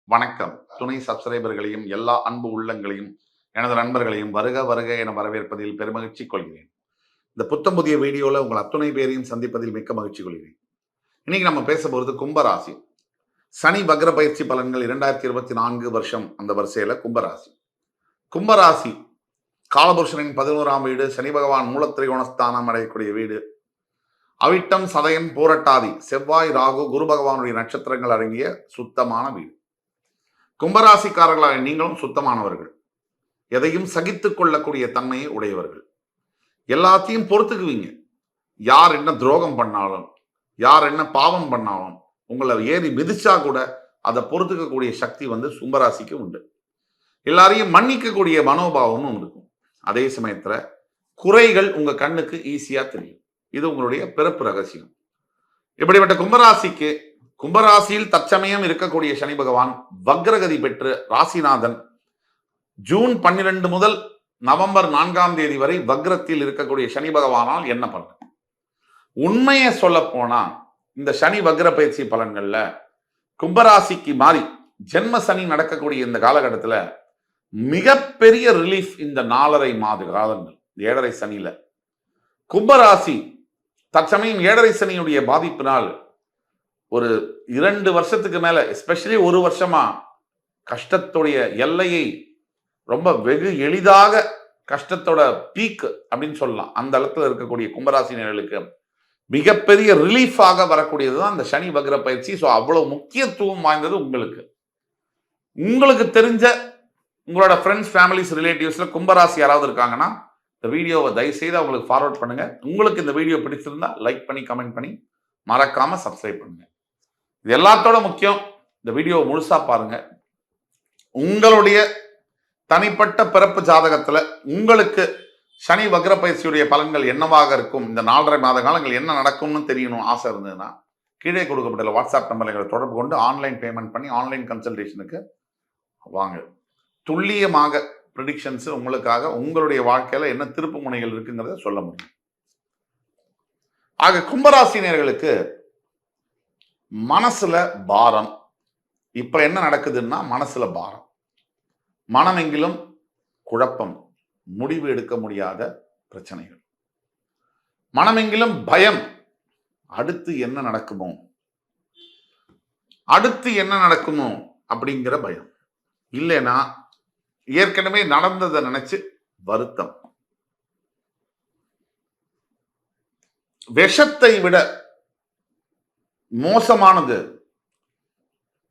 வணக்கம். துணை சப்ஸ்கிரைபர்களையும் எல்லா அன்பு உள்ளங்களையும் எனது நண்பர்களையும் வருக வருக என வரவேற்பதில் பெருமகிழ்ச்சி கொள்கிறேன். இந்த புத்தம் புதிய வீடியோல உங்கள் அத்துணை பேரையும் சந்திப்பதில் மிக்க மகிழ்ச்சி கொள்கிறேன். இன்னைக்கு நம்ம பேச போறது கும்பராசி. சனி வக்ர பயிற்சி பலன்கள் 2024 வருஷம் அந்த வரிசையில கும்பராசி. கும்பராசி காலபுருஷனின் 11ஆம் வீடு, சனி பகவான் மூலத்திரிகோணஸ்தானம் அடையக்கூடிய வீடு. அவிட்டம், சதயன், பூரட்டாதி, செவ்வாய், ராகு, குரு பகவானுடைய நட்சத்திரங்கள் அடங்கிய சுத்தமான வீடு. கும்பராசிக்காரர்களாக நீங்களும் சுத்தமானவர்கள், எதையும் சகித்துக் கொள்ளக்கூடிய தன்மையை உடையவர்கள், எல்லாத்தையும் பொறுத்துக்குவீங்க. யார் என்ன துரோகம் பண்ணாலும், யார் என்ன பாவம் பண்ணாலும் உங்களை ஏறி மிதிச்சா கூட அதை பொறுத்துக்கக்கூடிய சக்தி கும்பராசிக்கு உண்டு. எல்லாரையும் மன்னிக்கக்கூடிய மனோபாவமும் இருக்கும். அதே சமயத்துல குறைகள் உங்க கண்ணுக்கு ஈஸியா தெரியும். இது உங்களுடைய பிறப்பு ரகசியம். இப்படிப்பட்ட கும்பராசிக்கு கும்பராசியில் தற்சமயம் இருக்கக்கூடிய சனி பகவான் வக்ரகதி பெற்று ராசிநாதன் ஜூன் 12 முதல் நவம்பர் 4ஆம் தேதி வரை வக்ரத்தில் இருக்கக்கூடிய சனி பகவானால் என்ன பண்ண? உண்மையை சொல்ல போனா இந்த சனி வக்ர பயிற்சி பலன்கள்ல கும்பராசிக்கு மாறி ஜென்ம சனி நடக்கக்கூடிய இந்த காலகட்டத்தில் மிகப்பெரிய ரிலீஃப் இந்த 4.5 மாத காலங்கள். 7.5 சனியில கும்பராசி தற்சமயம் 7.5 சனியுடைய பாதிப்பினால் ஒரு 2 வருஷத்துக்கு மேல, எஸ்பெஷலி 1 வருஷமா கஷ்டத்துடைய எல்லையை ரொம்ப வெகு எளிதாக கஷ்டத்தோட பீக் அப்படின்னு சொல்லலாம். அந்த அளவுல இருக்கக்கூடிய கும்பராசினர்களுக்கு மிகப்பெரிய ரிலீஃபாக வரக்கூடியதுதான் இந்த சனி வக்ர பயிற்சி. ஸோ அவ்வளவு முக்கியத்துவம் வாய்ந்தது உங்களுக்கு. உங்களுக்கு தெரிஞ்ச உங்களோட ஃப்ரெண்ட்ஸ், ஃபேமிலிஸ், ரிலேட்டிவ்ஸ்ல கும்பராசி யாராவது இருக்காங்கன்னா இந்த வீடியோவை தயவுசெய்து அவங்களுக்கு ஃபார்வர்ட் பண்ணுங்க. உங்களுக்கு இந்த வீடியோ பிடிச்சிருந்தா லைக் பண்ணி கமெண்ட் பண்ணி மறக்காம சப்ஸ்கிரைப் பண்ணுங்க. இது எல்லாத்தோட முக்கியம். இந்த வீடியோ முழுசா பாருங்க. உங்களுடைய தனிப்பட்ட பிறப்பு ஜாதகத்துல உங்களுக்கு சனி வக்ர பயிற்சியுடைய பலன்கள் என்னவாக இருக்கும், இந்த 4.5 மாத காலங்கள் என்ன நடக்கும்னு தெரியணும் ஆசை இருந்ததுன்னா கீழே கொடுக்கப்பட்ட வாட்ஸ்அப் நம்பர் எங்களை தொடர்பு கொண்டு ஆன்லைன் பேமெண்ட் பண்ணி ஆன்லைன் கன்சல்டேஷனுக்கு வாங்க. துல்லியமாக ப்ரிடிக்ஷன்ஸ் உங்களுக்காக உங்களுடைய வாழ்க்கையில என்ன திருப்பு முனைகள் இருக்குங்கிறத சொல்ல முடியும். ஆக கும்பராசினியர்களுக்கு மனசுல பாரம். இப்ப என்ன நடக்குதுன்னா மனசுல பாரம், மனமெங்கிலும் குழப்பம், முடிவு எடுக்க முடியாத பிரச்சனைகள், மனமெங்கிலும் பயம். அடுத்து என்ன நடக்குமோ, அடுத்து என்ன நடக்குமோ அப்படிங்கிற பயம். இல்லைன்னா ஏற்கனவே நடந்ததை நினைச்சு வருத்தம். விஷத்தை விட மோசமானது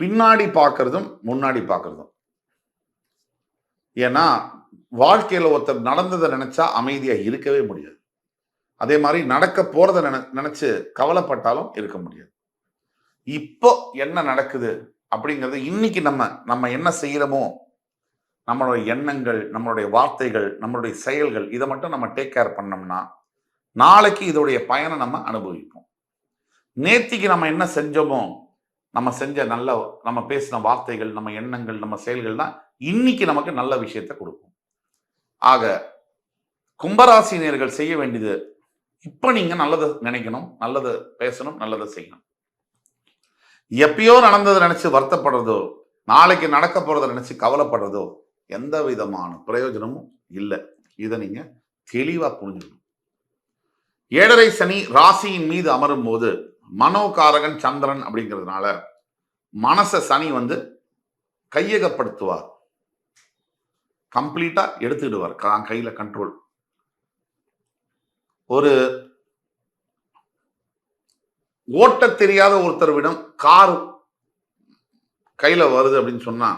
பின்னாடி பார்க்கறதும் முன்னாடி பார்க்கறதும். ஏன்னா வாழ்க்கையில ஒருத்தர் நடந்ததை நினைச்சா அமைதியா இருக்கவே முடியாது. அதே மாதிரி நடக்க போறதை நினைச்சு கவலைப்பட்டாலும் இருக்க முடியாது. இப்போ என்ன நடக்குது அப்படிங்கிறது இன்னைக்கு நம்ம என்ன செய்யறோமோ, நம்மளுடைய எண்ணங்கள், நம்மளுடைய வார்த்தைகள், நம்மளுடைய செயல்கள், இதை மட்டும் நம்ம டேக் கேர் பண்ணோம்னா நாளைக்கு இதோடைய பயனை நம்ம அனுபவிப்போம். நேத்திக்கு நம்ம என்ன செஞ்சோமோ, நம்ம செஞ்ச நம்ம பேசின வார்த்தைகள், நம்ம எண்ணங்கள், நம்ம செயல்கள் தான் இன்னைக்கு நமக்கு நல்ல விஷயத்தை கொடுக்கும். ஆக கும்பராசினியர்கள் செய்ய வேண்டியது, இப்ப நீங்க நல்லதை நினைக்கணும், நல்லதை பேசணும், நல்லதை செய்யணும். எப்பயோ நடந்ததை நினைச்சு வருத்தப்படுறதோ, நாளைக்கு நடக்க போறதை நினைச்சு கவலைப்படுறதோ எந்த விதமான பிரயோஜனமும் இல்லை. இதை நீங்க தெளிவா புரிஞ்சுக்கணும். 7.5 சனி ராசியின் மீது அமரும் போது மனோகாரகன் சந்திரன் அப்படிங்கிறதுனால மனச சனி கையகப்படுத்துவார், கம்ப்ளீட்டா எடுத்துடுவார் கையில கண்ட்ரோல். ஒரு ஓட்ட தெரியாத ஒருத்தர்விடம் கார் கையில வருது அப்படின்னு சொன்னா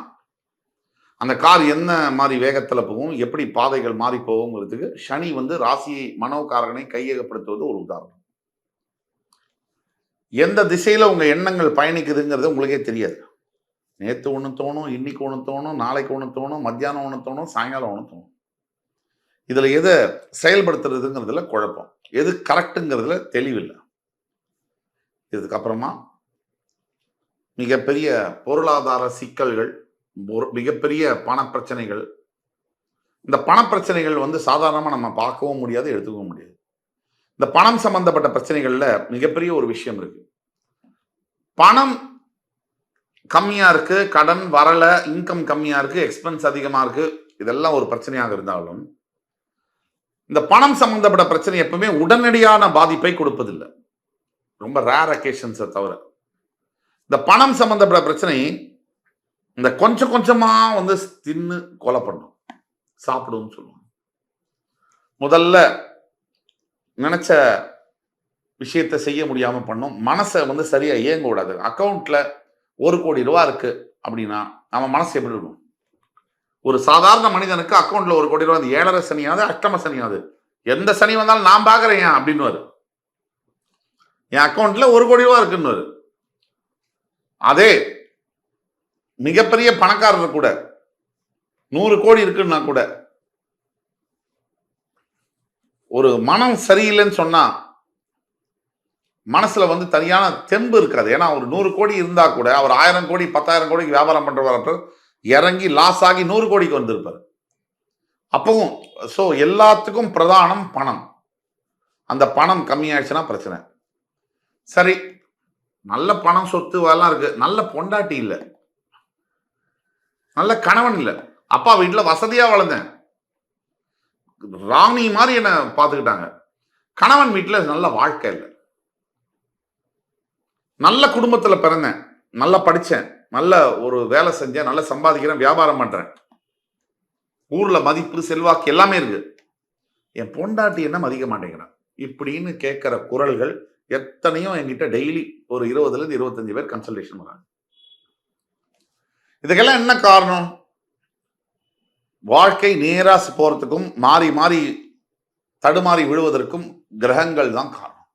அந்த கார் என்ன மாதிரி வேகத்துல போகும், எப்படி பாதைகள் மாறி போகுங்கிறதுக்கு சனி ராசியை மனோகாரகனை கையகப்படுத்துவது ஒரு உதாரணம். எந்த திசையில உங்க எண்ணங்கள் பயணிக்குதுங்கிறது உங்களுக்கே தெரியாது. நேத்து ஒண்ணு தோணும், இன்னைக்கு ஒண்ணு தோணும், நாளைக்கு ஒண்ணு தோணும், மத்தியானம் ஒண்ணு தோணும், சாயங்காலம் ஒண்ணு தோணும். இதுல எதை செயல்படுத்துறதுங்கிறதுல குழப்பம், எது கரெக்டுங்கிறதுல தெளிவில்லை. இதுக்கப்புறமா மிகப்பெரிய பொருளாதார சிக்கல்கள், மிகப்பெரிய பண பிரச்சனைகள். இந்த பண பிரச்சனைகள் சாதாரணமா நம்ம பார்க்கவும் முடியாது, எடுத்துக்கவும் முடியாது. இந்த பணம் சம்பந்தப்பட்ட பிரச்சனைகள்ல மிகப்பெரிய ஒரு விஷயம் இருக்கு. பணம் கம்மியா இருக்கு, கடன் வரல, இன்கம் கம்மியா இருக்கு, எக்ஸ்பென்ஸ் அதிகமா இருக்கு, இதெல்லாம் ஒரு பிரச்சனையாக இருந்தாலும் இந்த பணம் சம்பந்தப்பட்ட பிரச்சனை எப்பவுமே உடனடியான பாதிப்பை கொடுப்பதில்லை. ரொம்ப ரேர் அக்கேஷன்ஸை தவிர இந்த பணம் சம்பந்தப்பட்ட பிரச்சனை இந்த கொஞ்சம் கொஞ்சமா வந்து தின்னு கொலை பண்ணும், சாப்பிடும்னு சொல்லுவாங்க. முதல்ல நினைச்ச விஷயத்தை செய்ய முடியாம பண்ணும், மனசை வந்து சரியா இயங்க கூடாது. அக்கௌண்ட்ல 1 கோடி ரூபாய் இருக்கு அப்படின்னா அவன் மனசு எப்படி இருக்கும்? ஒரு சாதாரண மனிதனுக்கு அக்கௌண்ட்ல 1 கோடி ரூபாய், 7.5 சனியாவது அஷ்டம சனியாவது எந்த சனி வந்தாலும் நான் பாக்குறேன் அப்படின்னு, என் அக்கௌண்ட்ல 1 கோடி ரூபாய் இருக்குன்னு. அதே மிகப்பெரிய பணக்காரர் கூட 100 கோடி இருக்குன்னா கூட ஒரு மனம் சரியில்லைன்னு சொன்னா மனசுல வந்து தனியான தெம்பு இருக்காது. ஏன்னா ஒரு 100 கோடி இருந்தா கூட அவர் 1000 கோடி 10,000 கோடிக்கு வியாபாரம் பண்றவர் இறங்கி லாஸ் ஆகி 100 கோடிக்கு வந்திருப்பார். அப்பவும் சோ எல்லாத்துக்கும் பிரதானம் பணம். அந்த பணம் கம்மியாயிடுச்சுன்னா பிரச்சனை. சரி, நல்ல பணம் சொத்து எல்லாம் இருக்கு, நல்ல பொண்டாட்டி இல்ல, நல்ல கணவன் இல்ல, அப்பா வீட்டுல வசதியா வளர்ந்தேன், ராணி மாதிரி என்ன பாத்துக்கிட்டாங்க, கணவன் வீட்டுல நல்ல வாழ்க்கை இல்லை, நல்ல குடும்பத்துல பிறந்தேன், நல்லா படிச்சேன், நல்ல ஒரு வேலை செஞ்சேன், நல்லா சம்பாதிக்கிறேன், வியாபாரம் பண்றேன், ஊர்ல மதிப்பு செல்வாக்கு எல்லாமே இருக்கு, என் பொண்டாட்டி என்ன மதிக்க மாட்டேங்கிறான் இப்படின்னு கேட்கிற குரல்கள் எத்தனையோ என்கிட்ட டெய்லி ஒரு 20 to 25 பேர் கன்சல்டேஷன் வராங்க. இதுக்கெல்லாம் என்ன காரணம்? வாழ்க்கை நேரா போறதுக்கும் மாறி மாறி தடுமாறி விழுவதற்கும் கிரகங்கள் தான் காரணம்.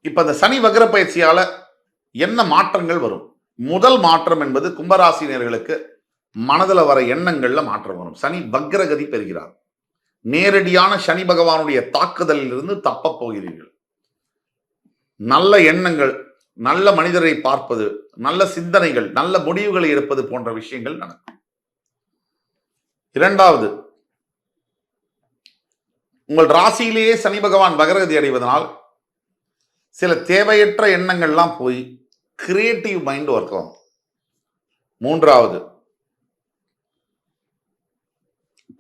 இப்ப இந்த சனி வக்ர பயிற்சியால என்ன மாற்றங்கள் வரும்? முதல் மாற்றம் என்பது கும்பராசினியர்களுக்கு மனதில் வர எண்ணங்கள்ல மாற்றம் வரும். சனி வக்ரகதி பெறுகிறார். நேரடியான சனி பகவானுடைய தாக்குதலில் இருந்து தப்ப போகிறீர்கள். நல்ல எண்ணங்கள், நல்ல மனிதரை பார்ப்பது, நல்ல சிந்தனைகள், நல்ல முடிவுகளை எடுப்பது போன்ற விஷயங்கள் நடக்கும். இரண்டாவது, உங்கள் ராசியிலேயே சனி பகவான் வக்ரகதி அடைவதனால் சில தேவையற்ற எண்ணங்கள்லாம் போய் கிரியேட்டிவ் மைண்ட் ஒர்க் ஆகும். மூன்றாவது,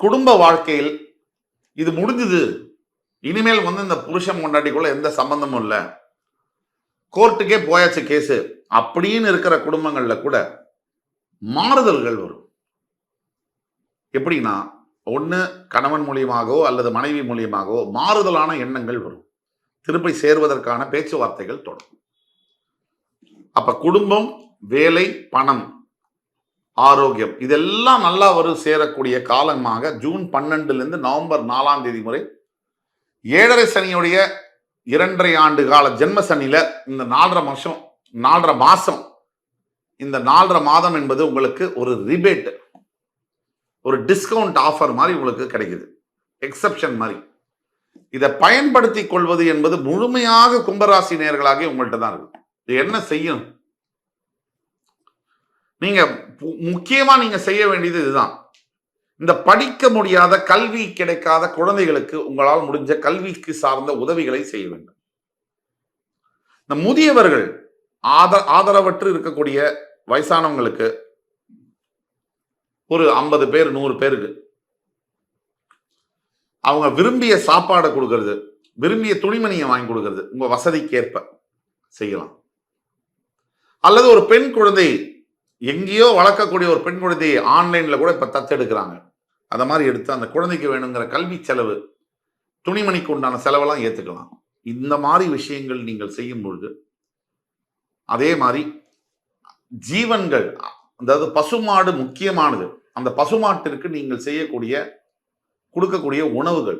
குடும்ப வாழ்க்கையில் இது முடிஞ்சது, இனிமேல் வந்து இந்த புருஷன் கொண்டாட்டிக்குள்ள எந்த சம்பந்தமும் இல்லை, கோர்ட்டுக்கே போயாச்சு கேஸ் அப்படின்னு இருக்கிற குடும்பங்கள்ல கூட மாறுதல்கள் வரும். எப்படின்னா, ஒண்ணு கணவன் மூலியமாகவோ அல்லது மனைவி மூலியமாகவோ மாறுதலான எண்ணங்கள் வரும். திருப்பி சேர்வதற்கான பேச்சுவார்த்தைகள் தொடரும். அப்ப குடும்பம், வேலை, பணம், ஆரோக்கியம் இதெல்லாம் நல்லா சேரக்கூடிய காலமாக ஜூன் 12 நவம்பர் 4 முறை 7.5 சனியுடைய 2.5 ஆண்டு கால ஜென்ம சனியில இந்த 4.5 மாசம் இந்த 4.5 மாதம் என்பது உங்களுக்கு ஒரு ரிபேட், ஒரு டிஸ்கவுண்ட் ஆஃபர் மாதிரி உங்களுக்கு கிடைக்குது, எக்ஸப்ஷன் மாதிரி. இதை பயன்படுத்தி கொள்வது என்பது முழுமையாக கும்பராசி நேயர்களாகி உங்கள்கிட்ட தான் இருக்கு. இது என்ன செய்யும்? நீங்க முக்கியமா நீங்க செய்ய வேண்டியது இதுதான். இந்த படிக்க முடியாத, கல்வி கிடைக்காத குழந்தைகளுக்கு உங்களால் முடிஞ்ச கல்விக்கு சார்ந்த உதவிகளை செய்ய வேண்டும். இந்த முதியவர்கள், ஆதரவற்று இருக்கக்கூடிய வயசானவங்களுக்கு ஒரு 50 பேர் 100 பேருக்கு அவங்க விரும்பிய சாப்பாடை கொடுக்கறது, விரும்பிய துணிமணியை வாங்கி கொடுக்கறது உங்க வசதிக்கேற்ப செய்யலாம். அல்லது ஒரு பெண் குழந்தை, எங்கேயோ வளர்க்கக்கூடிய ஒரு பெண் குழந்தையை ஆன்லைன்ல கூட இப்ப தத்தெடுக்கிறாங்க, அத மாதிரி எடுத்து அந்த குழந்தைக்கு வேணுங்கிற கல்வி செலவு, துணிமணிக்கு உண்டான செலவெல்லாம் ஏத்துக்கலாம். இந்த மாதிரி விஷயங்கள் நீங்கள் செய்யும் பொழுது, அதே மாதிரி ஜீவன்கள், அதாவது பசுமாடு முக்கியமானது. அந்த பசுமாட்டிற்கு நீங்கள் கொடுக்கக்கூடிய உணவுகள்,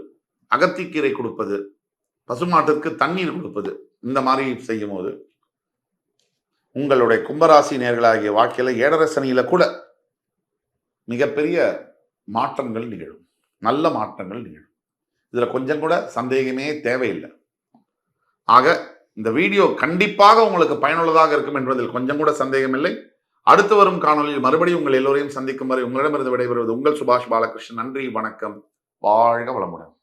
அகத்திக்கீரை கொடுப்பது, பசுமாட்டிற்கு தண்ணீர் கொடுப்பது, இந்த மாதிரி செய்யும் போது உங்களுடைய கும்பராசி நேயர்களாகிய வாழ்க்கையில 7.5 சனியில கூட மிகப்பெரிய மாற்றங்கள் நிகழும், நல்ல மாற்றங்கள் நிகழும். இதுல கொஞ்சம் கூட சந்தேகமே தேவையில்லை. ஆக இந்த வீடியோ கண்டிப்பாக உங்களுக்கு பயனுள்ளதாக இருக்கும் என்பதில் கொஞ்சம் கூட சந்தேகம் இல்லை. அடுத்து வரும் காணொலியில் மறுபடியும் உங்கள் எல்லோரையும் சந்திக்கும் வரை உங்களிடமிருந்து விடைபெறுவது உங்கள் சுபாஷ் பாலகிருஷ்ணன். நன்றி, வணக்கம், வாழ்க வளமுடன்.